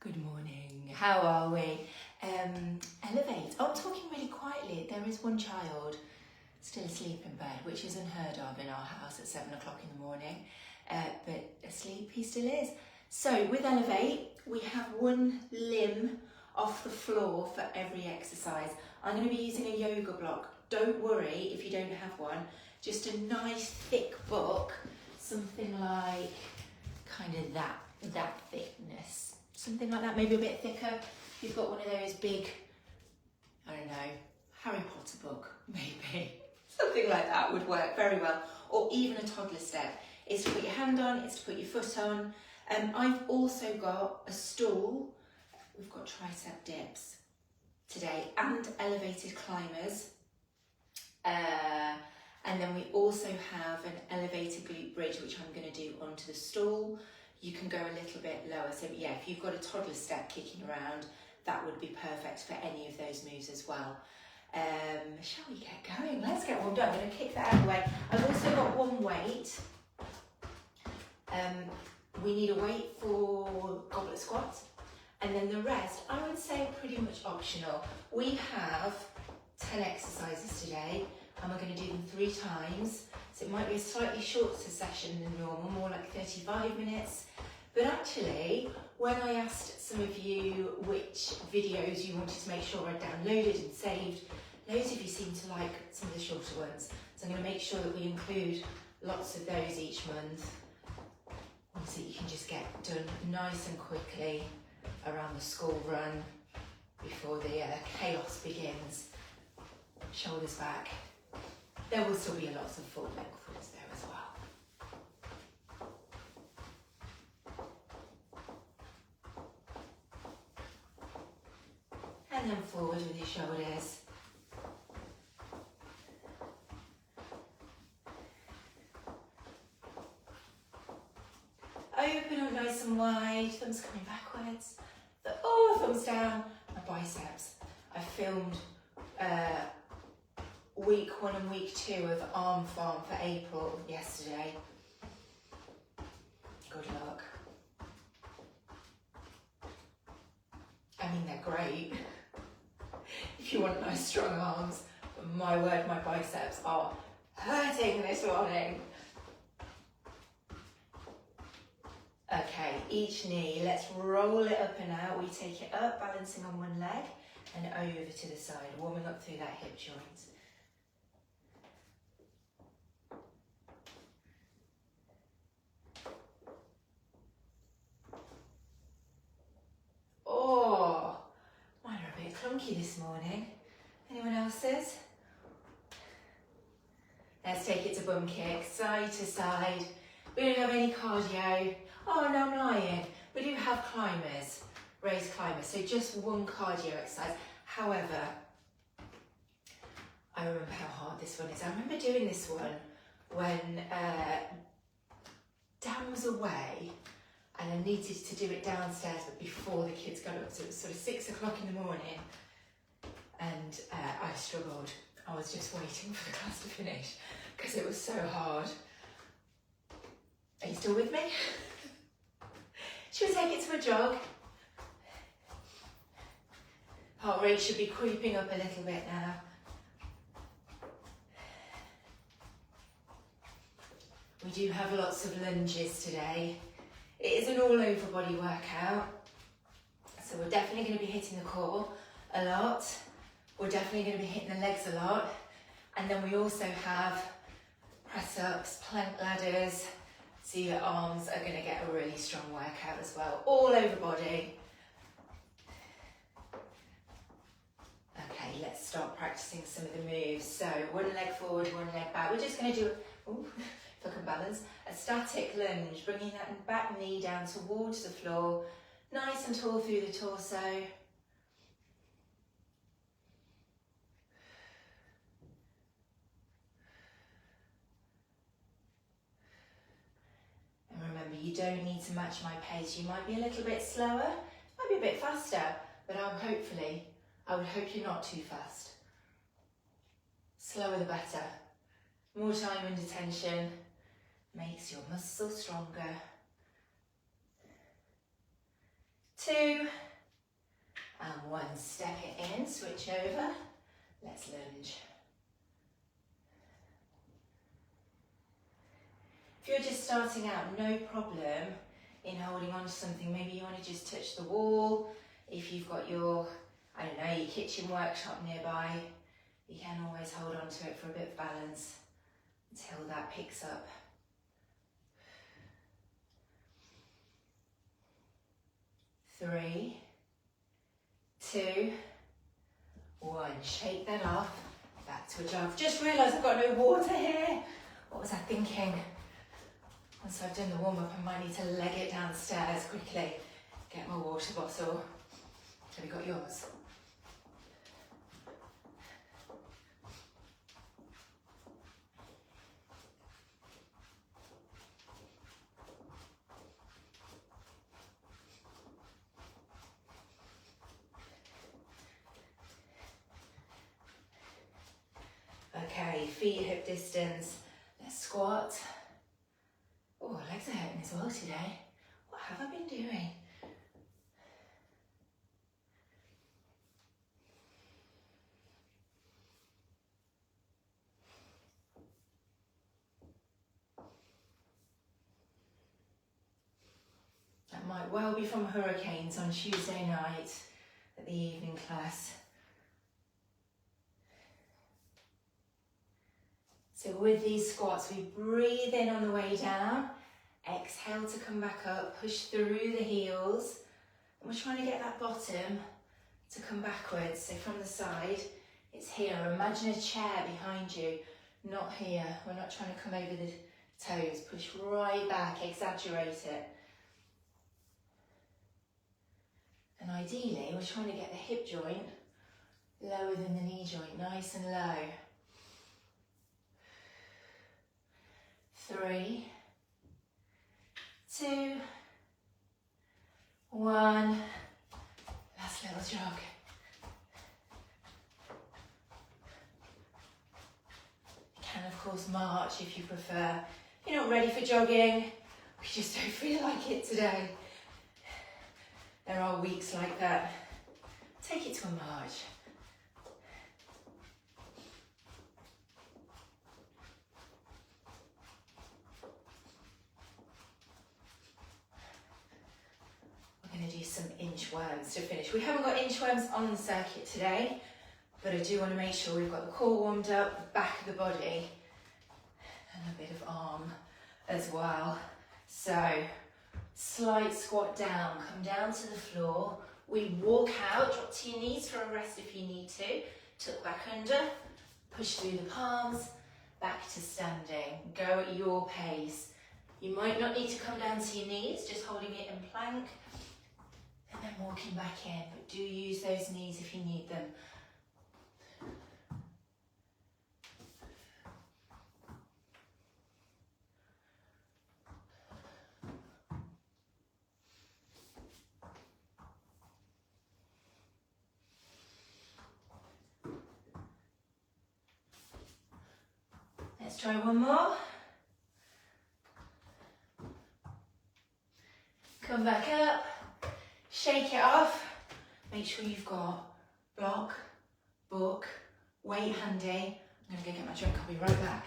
Good morning. How are we? Elevate. Oh, I'm talking really quietly. There is one child still asleep in bed, which is unheard of in our house at 7 o'clock in the morning. But asleep he still is. So with Elevate, we have one limb off the floor for every exercise. I'm going to be using a yoga block. Don't worry if you don't have one. Just a nice thick book, something like kind of that thickness. Something like that, maybe a bit thicker. If you've got one of those big, I don't know, Harry Potter book, maybe. Something like that would work very well. Or even a toddler step. It's to put your hand on, it's to put your foot on. I've also got a stool. We've got tricep dips today and elevated climbers. And then we also have an elevated glute bridge, which I'm going to do onto the stool. You can go a little bit lower. So yeah, if you've got a toddler step kicking around, that would be perfect for any of those moves as well. Shall we get going? Let's get warmed up. I'm going to kick that out of the way. I've also got one weight. We need a weight for goblet squats. And then the rest, I would say pretty much optional. We have 10 exercises today, and we're going to do them 3 times. So it might be a slightly shorter session than normal, more like 35 minutes. But actually, when I asked some of you which videos you wanted to make sure I downloaded and saved, loads of you seem to like some of the shorter ones. So I'm going to make sure that we include lots of those each month, so you can just get done nice and quickly around the school run before the chaos begins. Shoulders back. There will still be lots of full leg throws there as well. And then forward with your shoulders. Open up nice and wide, thumbs coming backwards. Thumbs down, my biceps. I filmed week 1 and week 2 of Arm Farm for April yesterday. Good luck. I mean, they're great if you want nice strong arms, but my word, my biceps are hurting this morning. Okay, each knee, let's roll it up and out. We take it up, balancing on one leg, and over to the side, warming up through that hip joint. Oh, mine are a bit clunky this morning. Anyone else's? Let's take it to bum kick, side to side. We don't have any cardio. Oh no, I'm lying. We do have climbers, raised climbers, so just one cardio exercise. However, I remember how hard this one is. I remember doing this one when Dan was away and I needed to do it downstairs, but before the kids got up, so it was sort of 6 o'clock in the morning, and I struggled. I was just waiting for the class to finish because it was so hard. Are you still with me? Should we take it to a jog? Heart rate should be creeping up a little bit now. We do have lots of lunges today. It is an all over body workout. So we're definitely going to be hitting the core a lot. We're definitely going to be hitting the legs a lot. And then we also have press ups, plank ladders. So your arms are going to get a really strong workout as well, all over body. Okay, let's start practicing some of the moves. So one leg forward, one leg back. We're just going to do, if I can balance, a static lunge, bringing that back knee down towards the floor, nice and tall through the torso. Remember, you don't need to match my pace. You might be a little bit slower, might be a bit faster, but I would hope you're not too fast. Slower the better. More time under tension makes your muscles stronger. 2, and 1. Step it in, switch over. Let's lunge. If you're just starting out, no problem in holding on to something. Maybe you want to just touch the wall. If you've got your, I don't know, your kitchen workshop nearby, you can always hold on to it for a bit of balance until that picks up. 3, 2, 1. Shake that off. Back to a jog. I've just realised I've got no water here. What was I thinking? Once I've done the warm-up, I might need to leg it downstairs quickly. Get my water bottle. Have you got yours? Okay, feet hip distance. Let's squat. Oh, legs are hurting as well today. What have I been doing? That might well be from hurricanes on Tuesday night at the evening class. So with these squats, we breathe in on the way down, exhale to come back up, push through the heels, and we're trying to get that bottom to come backwards. So from the side, it's here. Imagine a chair behind you, not here. We're not trying to come over the toes. Push right back, exaggerate it. And ideally, we're trying to get the hip joint lower than the knee joint, nice and low. 3, 2, 1. Last little jog. You can of course march if you prefer. If you're not ready for jogging, we just don't feel like it today. There are weeks like that. Take it to a march. We're going to do some inchworms to finish. We haven't got inchworms on the circuit today, but I do want to make sure we've got the core warmed up, the back of the body, and a bit of arm as well. So, slight squat down, come down to the floor. We walk out, drop to your knees for a rest if you need to. Tuck back under, push through the palms, back to standing. Go at your pace. You might not need to come down to your knees, just holding it in plank. And then walking back in, but do use those knees if you need them. Let's try one more. Come back up. Shake it off. Make sure you've got block, book, weight handy. I'm going to go get my drink. I'll be right back.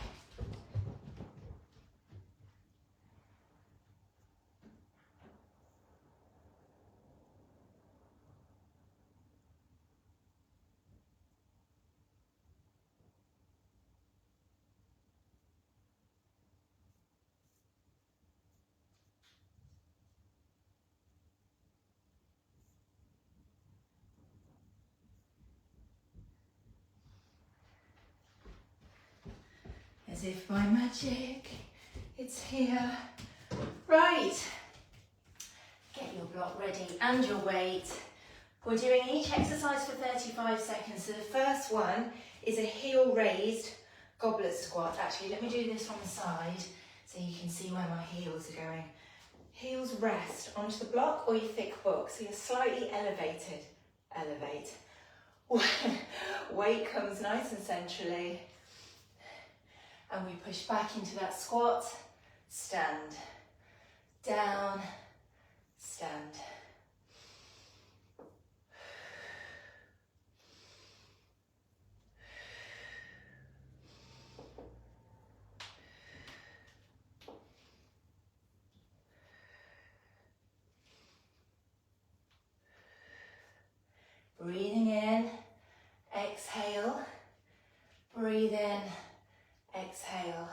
As if by magic, it's here. Right, get your block ready and your weight. We're doing each exercise for 35 seconds. So the first one is a heel raised goblet squat. Actually, let me do this from the side so you can see where my heels are going. Heels rest onto the block or your thick book, so you're slightly elevated. Elevate. Weight comes nice and centrally. And we push back into that squat, stand, down, stand. Breathing in, exhale. Breathe in, exhale.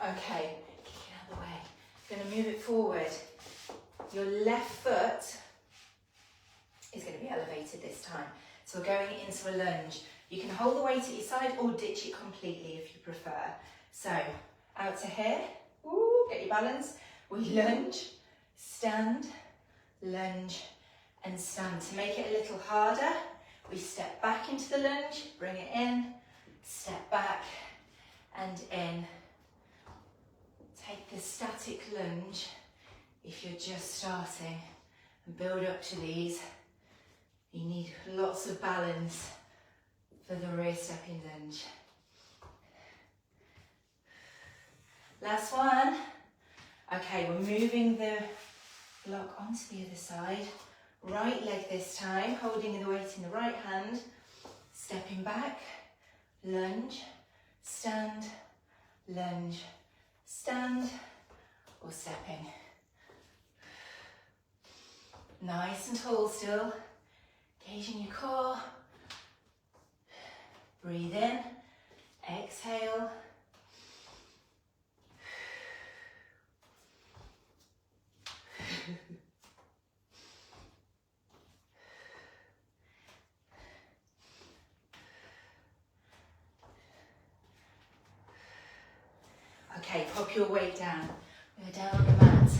Okay, kick it out of the way. Going to move it forward. Your left foot is going to be elevated this time. So we're going into a lunge. You can hold the weight at your side or ditch it completely if you prefer. So, out to here. Ooh, get your balance. We lunge, stand, lunge, and stand. To make it a little harder, we step back into the lunge, bring it in, step back and in. Take the static lunge if you're just starting and build up to these. You need lots of balance for the rear stepping lunge. Last one. Okay, we're moving the block onto the other side. Right leg this time, holding the weight in the right hand. Stepping back, lunge, stand, lunge, stand, or stepping. Nice and tall still. Engaging your core. Breathe in, exhale. Okay, pop your weight down. We're down on the mat.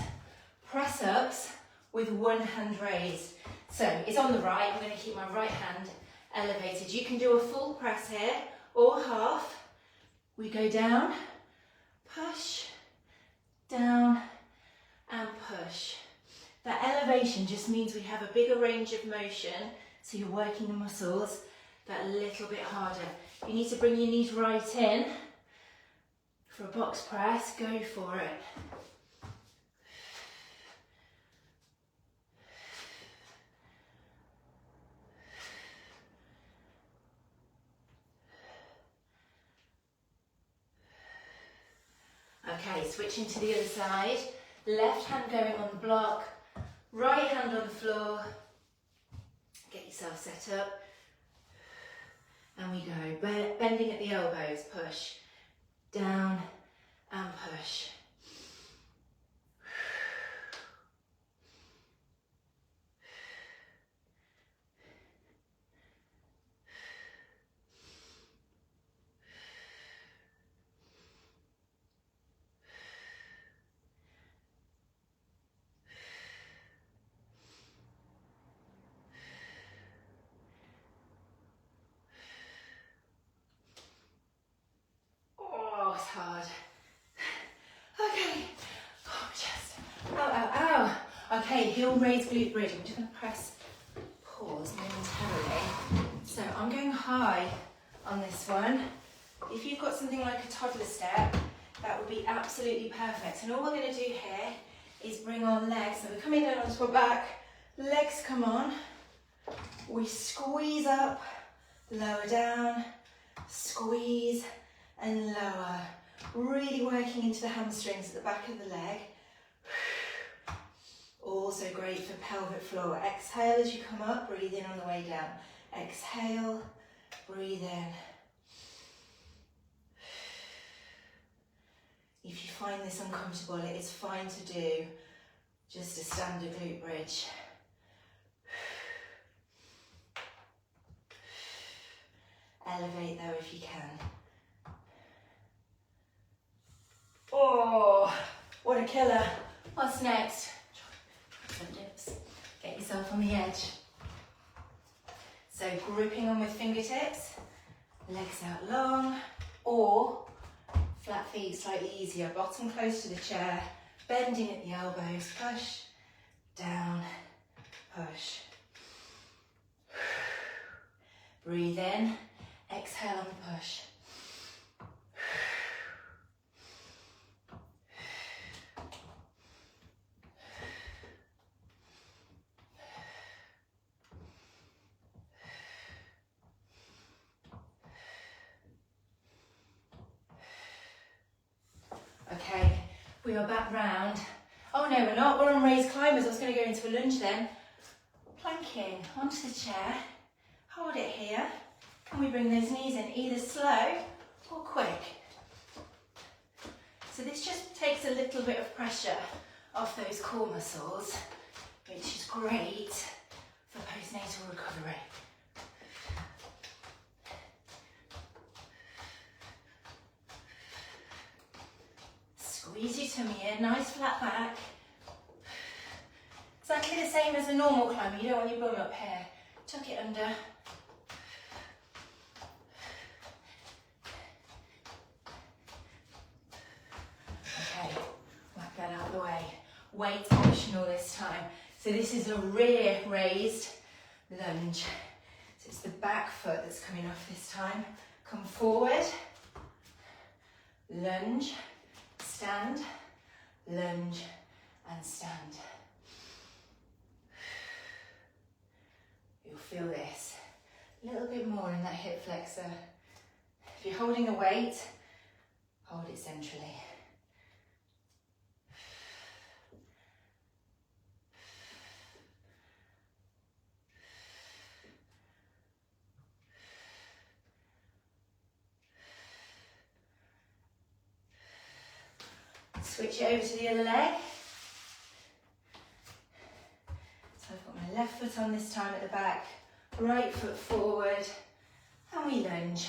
Press ups with one hand raised. So it's on the right. I'm going to keep my right hand elevated. You can do a full press here or half. We go down, push, down, and push. That elevation just means we have a bigger range of motion, so you're working the muscles that a little bit harder. You need to bring your knees right in. For a box press, go for it. Okay, switching to the other side. Left hand going on the block, right hand on the floor. Get yourself set up. And we go, bending at the elbows, push. Down and push. Oh, it's hard. Okay, oh, chest. Ow, ow, ow. Okay, heel raise, glute bridge. I'm just going to press pause momentarily. So I'm going high on this one. If you've got something like a toddler step, that would be absolutely perfect. And all we're going to do here is bring our legs. So we're coming down onto our back, legs come on. We squeeze up, lower down, squeeze and lower. Really working into the hamstrings at the back of the leg. Also great for pelvic floor. Exhale as you come up, breathe in on the way down. Exhale, breathe in. If you find this uncomfortable, it is fine to do just a standard glute bridge. Elevate though if you can. Oh, what a killer. What's next? Get yourself on the edge. So gripping on with fingertips, legs out long, or flat feet, slightly easier. Bottom close to the chair, bending at the elbows, push, down, push. Breathe in, exhale and push. Okay, we are back round. Oh no, we're not. We're on raised climbers. I was going to go into a lunge then. planking onto the chair, hold it here, and we bring those knees in either slow or quick. So this just takes a little bit of pressure off those core muscles, which is great for postnatal recovery. Squeeze your tummy in, nice flat back. Exactly the same as a normal climb, you don't want your bum up here. Tuck it under. Okay, whack that out of the way. Weight optional this time. So this is a rear raised lunge. So it's the back foot that's coming off this time. Come forward, lunge, stand, lunge, and stand. You'll feel this a little bit more in that hip flexor. If you're holding a weight, hold it centrally. Switch it over to the other leg. So I've got my left foot on this time at the back, right foot forward, and we lunge.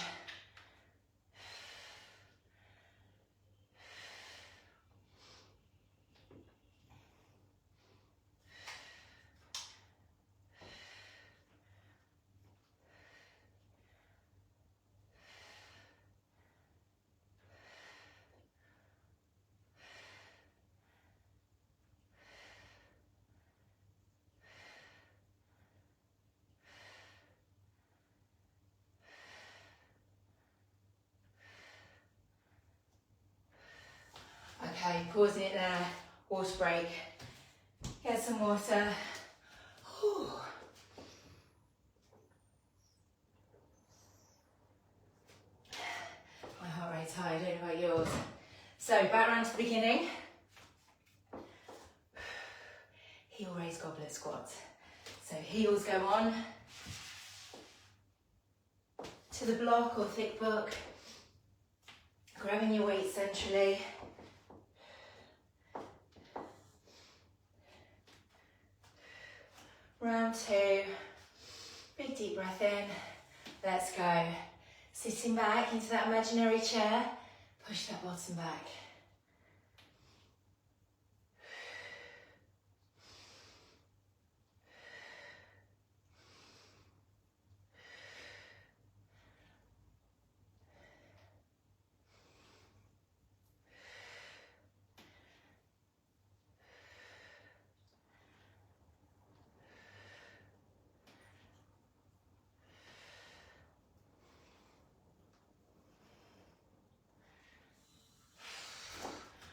Okay, pausing it there, water break. Get some water. Whew. My heart rate's high, I don't know about yours. So back round to the beginning. Heel raise goblet squat. So heels go on to the block or thick book, grabbing your weight centrally. Round two, big deep breath in, let's go. Sitting back into that imaginary chair, push that bottom back.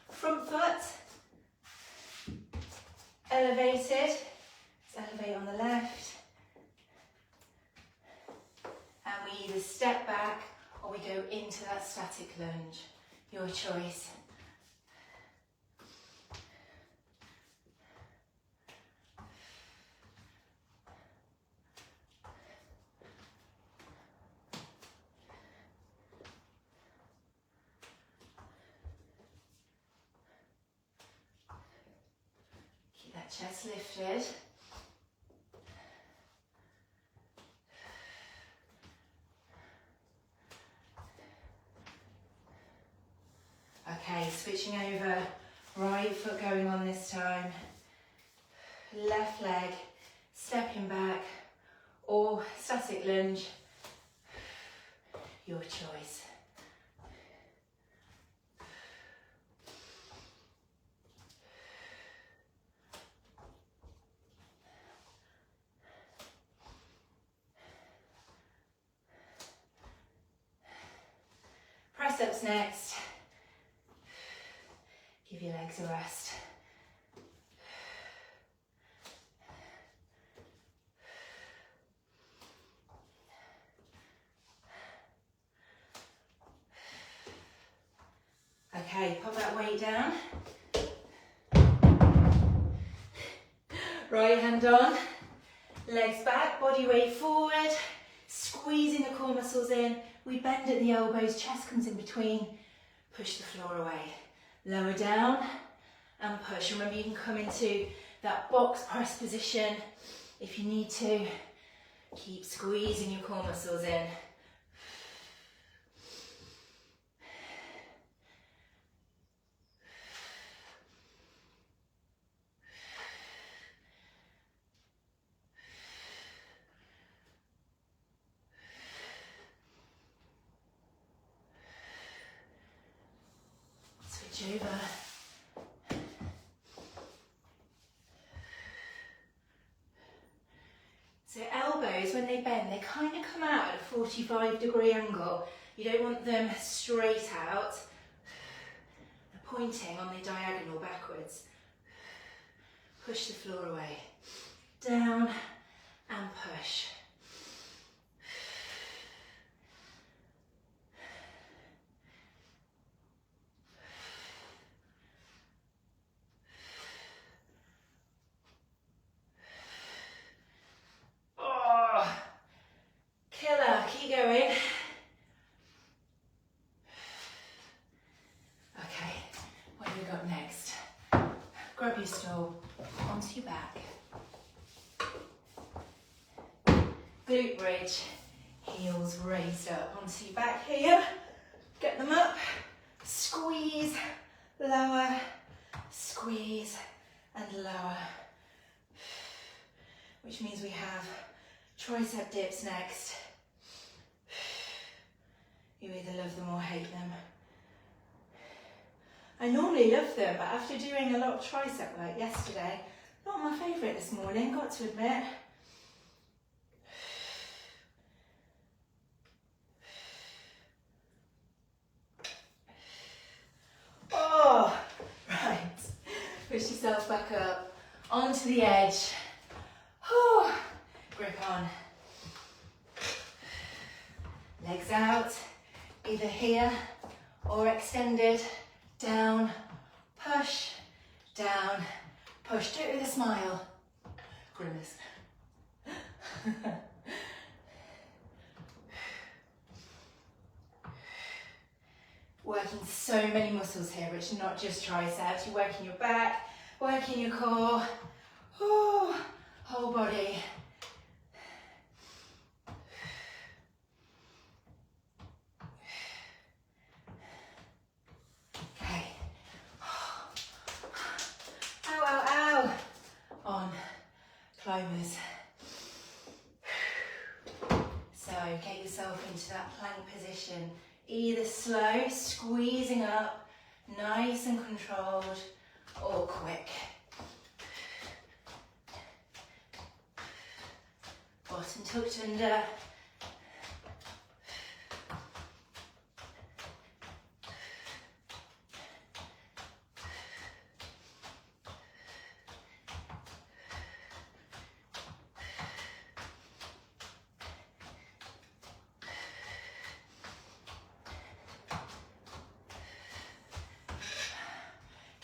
Front foot, elevated, let's elevate on the left, and we either step back or we go into that static lunge, your choice. Chest lifted. Okay, switching over, right foot going on this time. Left leg, stepping back, or static lunge, your choice. Press-ups next. Give your legs a rest. Okay, pop that weight down. Right hand on, Legs back, body weight forward, squeezing the core muscles in. We bend at the elbows, chest comes in between. Push the floor away. Lower down and push. Remember, you can come into that box press position if you need to. Keep squeezing your core muscles in. Switch over. So elbows, when they bend, they kind of come out at a 45-degree angle. You don't want them straight out. They're pointing on the diagonal backwards. Push the floor away. Down and push. Killer, keep going. Okay, what have we got next? Grab your stool onto your back. Glute bridge, heels raised up onto your back here. Get them up, squeeze, lower, squeeze and lower. Which means we have tricep dips next. You either love them or hate them. I normally love them, but after doing a lot of tricep work yesterday, not my favourite this morning, got to admit. Oh, right. Push yourself back up, onto the edge. Oh, grip on. Legs out, either here or extended. Down, push, down, push. Do it with a smile. Grimace. Working so many muscles here, Rich, not just triceps. You're working your back, working your core. Oh, whole body. Okay. Ow, ow, ow. On climbers. So get yourself into that plank position. Either slow, squeezing up, nice and controlled, or quick. Bottom tucked under.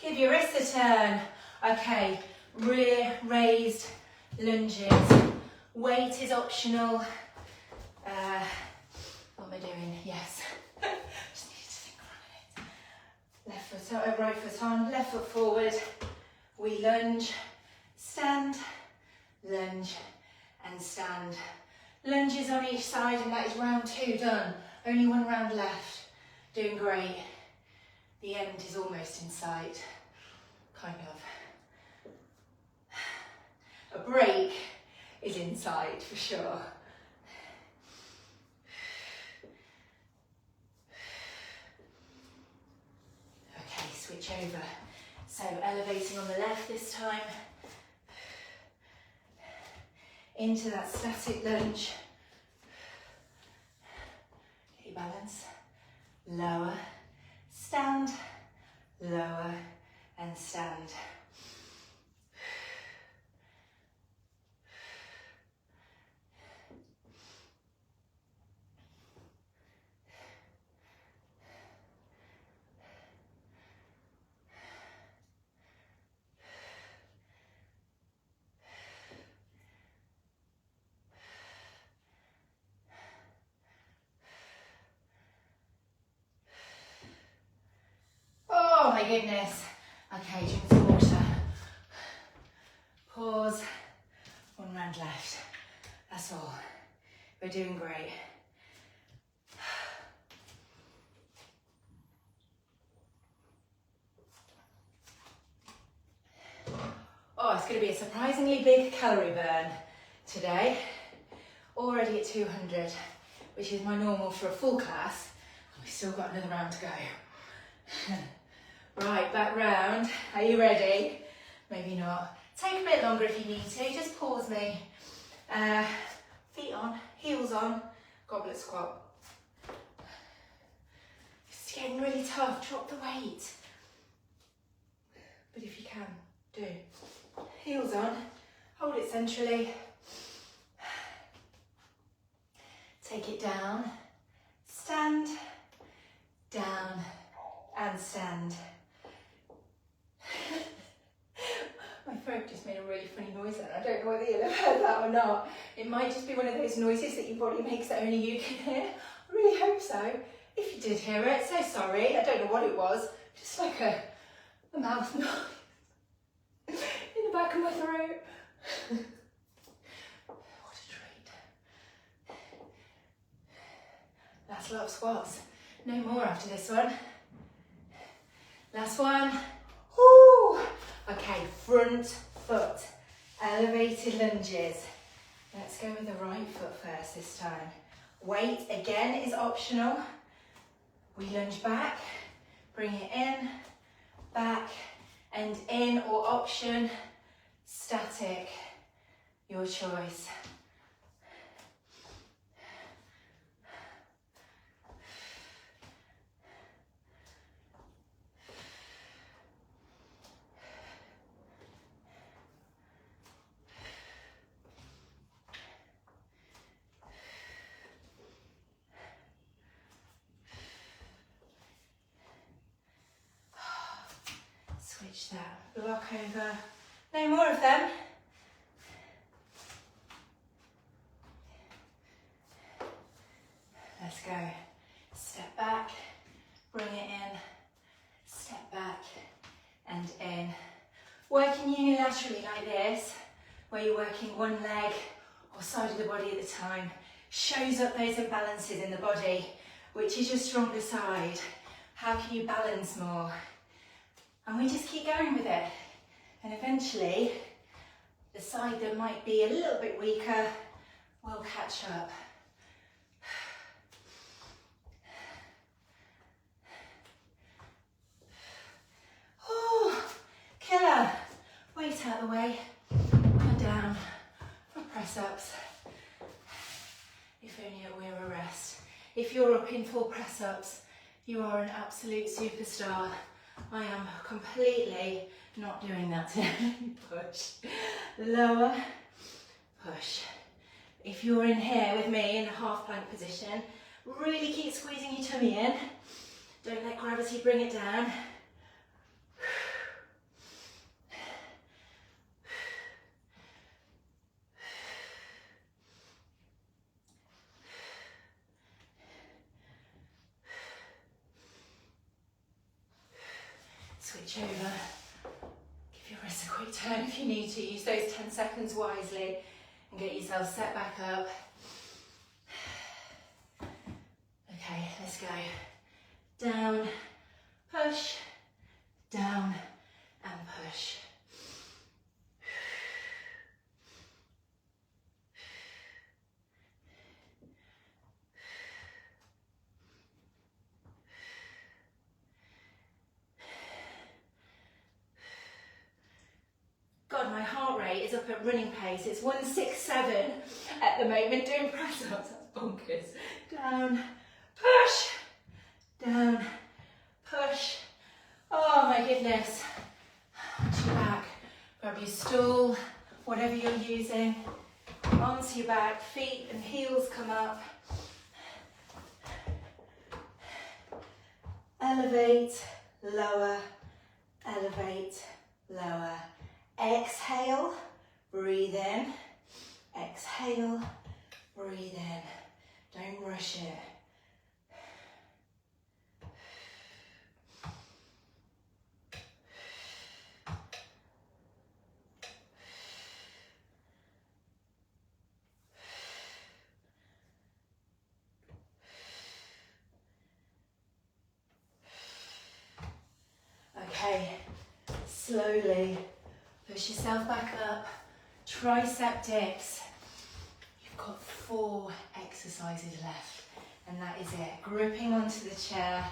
Give your wrists a turn. Okay, rear raised lunges. Weight is optional. What am I doing? Yes. Just need to think on it. Left foot up, right foot on, left foot forward. We lunge, stand, lunge, and stand. Lunges on each side, and that is round 2 done. Only 1 round left. Doing great. The end is almost in sight. Kind of. A break is in sight for sure. Okay, switch over. So elevating on the left this time. Into that static lunge. Get your balance. Lower, stand, lower, and stand. goodness. Okay, drink some water. Pause. 1 round left. That's all. We're doing great. Oh, it's going to be a surprisingly big calorie burn today. Already at 200, which is my normal for a full class. And we've still got another round to go. Right, back round. Are you ready? Maybe not. Take a bit longer if you need to. Just pause me. Feet on, heels on, goblet squat. It's getting really tough. Drop the weight. But if you can, do. Heels on, hold it centrally. Take it down, stand, down, and stand. My throat just made a really funny noise then. I don't know whether you'll have heard that or not. It might just be one of those noises that your body makes that only you can hear. I really hope so. If you did hear it, so sorry. I don't know what it was. Just like a mouth noise in the back of my throat. What a treat. That's a lot of squats. No more after this one. Last one. Woo! Okay, front foot, elevated lunges. Let's go with the right foot first this time. Weight, again, is optional. We lunge back, bring it in, back, and in, or option, static, your choice. Switch that, block over, no more of them. Let's go, step back, bring it in, step back and in. Working unilaterally like this, where you're working one leg or side of the body at a time, shows up those imbalances in the body. Which is your stronger side? How can you balance more? And we just keep going with it. And eventually, the side that might be a little bit weaker will catch up. Oh, killer. Weight out of the way. And down for press-ups. If only we were a rest. If you're up in full press-ups, you are an absolute superstar. I am completely not doing that today. Push, lower, push. If you're in here with me in a half plank position, really keep squeezing your tummy in. Don't let gravity bring it down. Switch over. Give your wrist a quick turn if you need to. Use those 10 seconds wisely and get yourself set back up. Okay, let's go. Down, push, down, and push. God, my heart rate is up at running pace. It's 167 at the moment doing press-ups. That's bonkers. Down, push, down, push. Oh my goodness. Onto your back. Grab your stool, whatever you're using. Onto your back, feet and heels come up. Elevate, lower, elevate, lower. Exhale, breathe in. Exhale, breathe in. Don't rush it. Slowly push yourself back up. Tricep dips. You've got 4 exercises left, and that is it. Gripping onto the chair,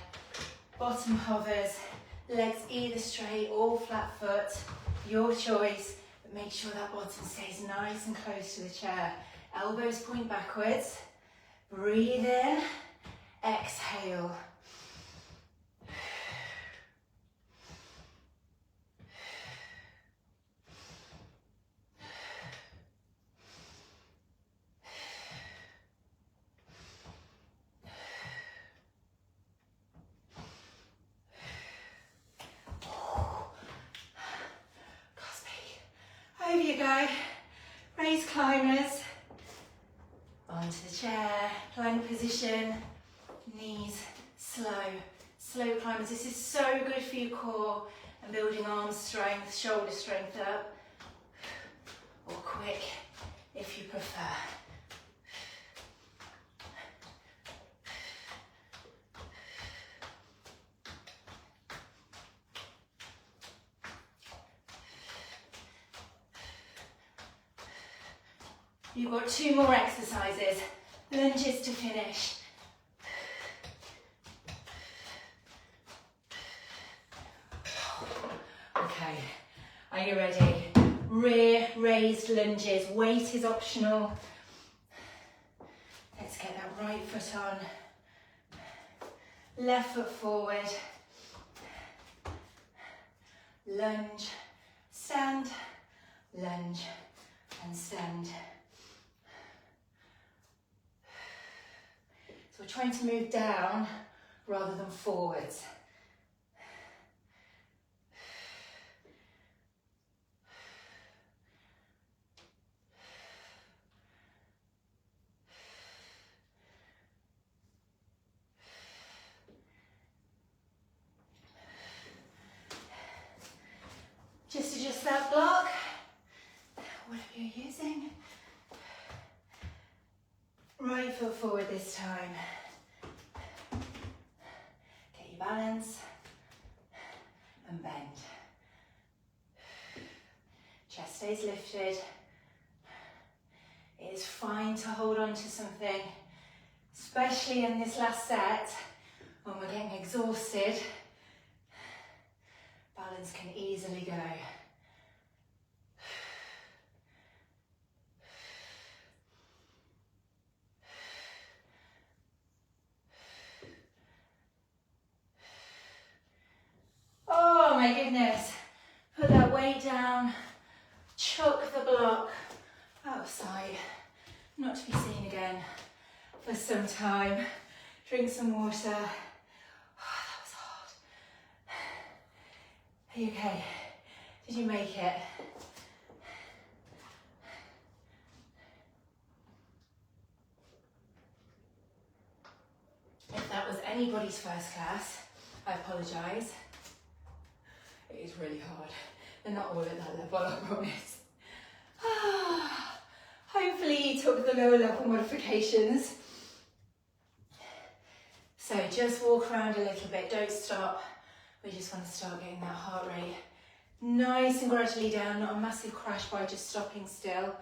bottom hovers, legs either straight or flat foot, your choice, but make sure that bottom stays nice and close to the chair. Elbows point backwards. Breathe in, exhale. Over you go. Raise climbers. Onto the chair, plank position, knees slow. Slow climbers. This is so good for your core and building arm strength, shoulder strength up. Or quick if you prefer. You've got 2 more exercises, lunges to finish. Okay, are you ready? Rear raised lunges, weight is optional. Let's get that right foot on. Left foot forward. Lunge, stand, lunge and stand. So we're trying to move down rather than forwards. Just adjust that block, whatever you're using. Right foot forward this time. Get your balance and bend. Chest stays lifted. It is fine to hold on to something, especially in this last set when we're getting exhausted. Balance can easily go. Oh my goodness. Put that weight down. Chuck the block outside. Not to be seen again for some time. Drink some water. Oh, that was hard. Are you okay? Did you make it? If that was anybody's first class, I apologise. It is really hard. They're not all at that level, I promise. Hopefully you took the lower level modifications. So just walk around a little bit, don't stop. We just want to start getting that heart rate nice and gradually down, not a massive crash by just stopping still.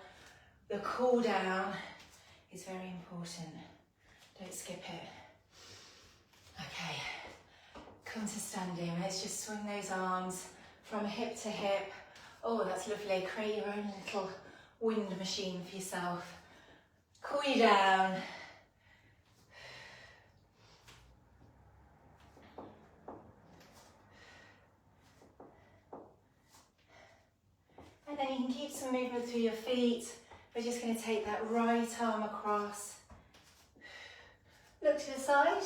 The cool down is very important. Don't skip it. Okay, come to standing. Let's just swing those arms from hip to hip. Oh, that's lovely. Create your own little wind machine for yourself. Cool you down. And then you can keep some movement through your feet. We're just going to take that right arm across. Look to the side,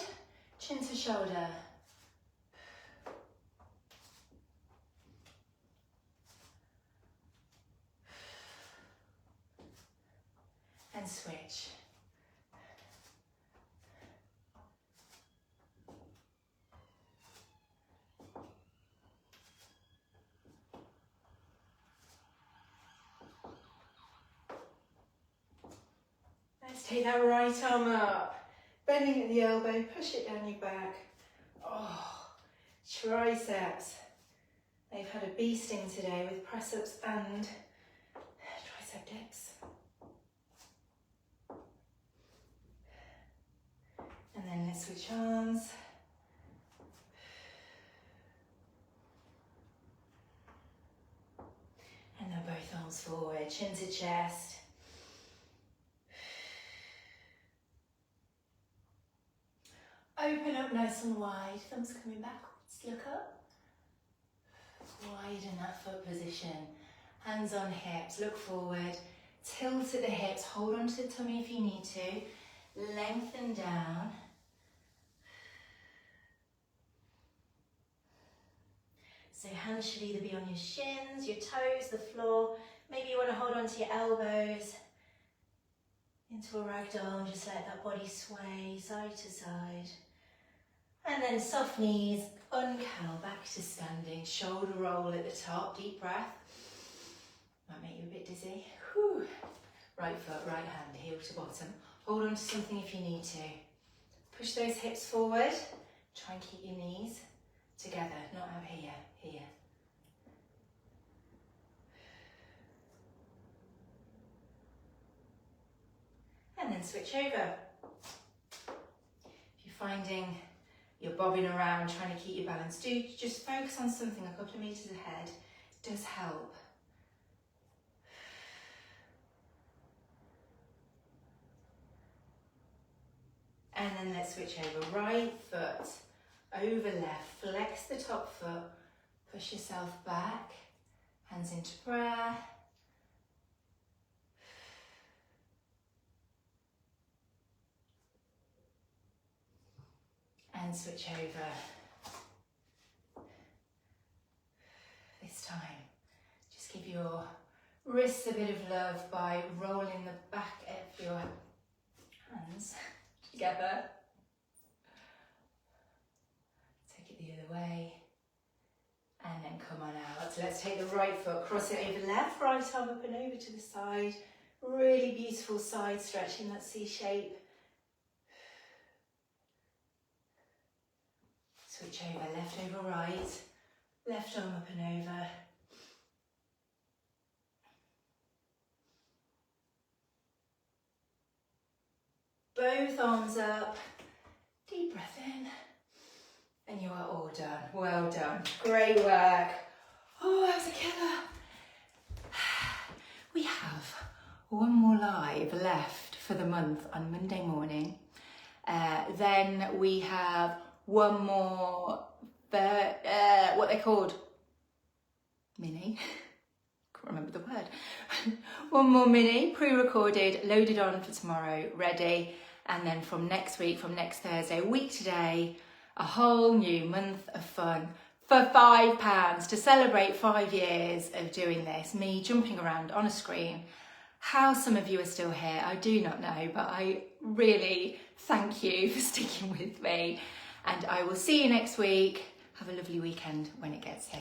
chin to shoulder. And switch. Let's take that right arm up, bending at the elbow, push it down your back. Oh, triceps. They've had a beasting today with press-ups and tricep dips. And then let's switch arms. And now both arms forward, chin to chest. Open up nice and wide, thumbs coming backwards, look up. Widen that foot position, hands on hips, look forward, tilt at the hips, hold on to the tummy if you need to, lengthen down. So hands should either be on your shins, your toes, the floor. Maybe you want to hold on to your elbows into a ragdoll and just let that body sway side to side. And then soft knees, uncow, back to standing, shoulder roll at the top, deep breath. Might make you a bit dizzy. Whew. Right foot, right hand, heel to bottom. Hold on to something if you need to. Push those hips forward. Try and keep your knees together, not out here, here. And then switch over. If you're finding you're bobbing around trying to keep your balance, do just focus on something a couple of meters ahead. It does help. And then let's switch over. Right foot over left, flex the top foot, push yourself back, hands into prayer. And switch over. This time, just give your wrists a bit of love by rolling the back of your hands together. Take it the other way. And then come on out. So let's take the right foot, cross it over left, right arm up and over to the side. Really beautiful side stretch in that C shape. Switch over, left over right, left arm up and over. Both arms up, deep breath in, and you are all done. Well done, great work. Oh, that was a killer. We have one more live left for the month on Monday morning. Then we have one more, what they're called, mini, can't remember the word. One more mini, pre-recorded, loaded on for tomorrow, ready. And then from next week, from next Thursday, a week today, a whole new month of fun for £5 to celebrate 5 years of doing this, me jumping around on a screen. How some of you are still here, I do not know, but I really thank you for sticking with me. And I will see you next week. Have a lovely weekend when it gets here.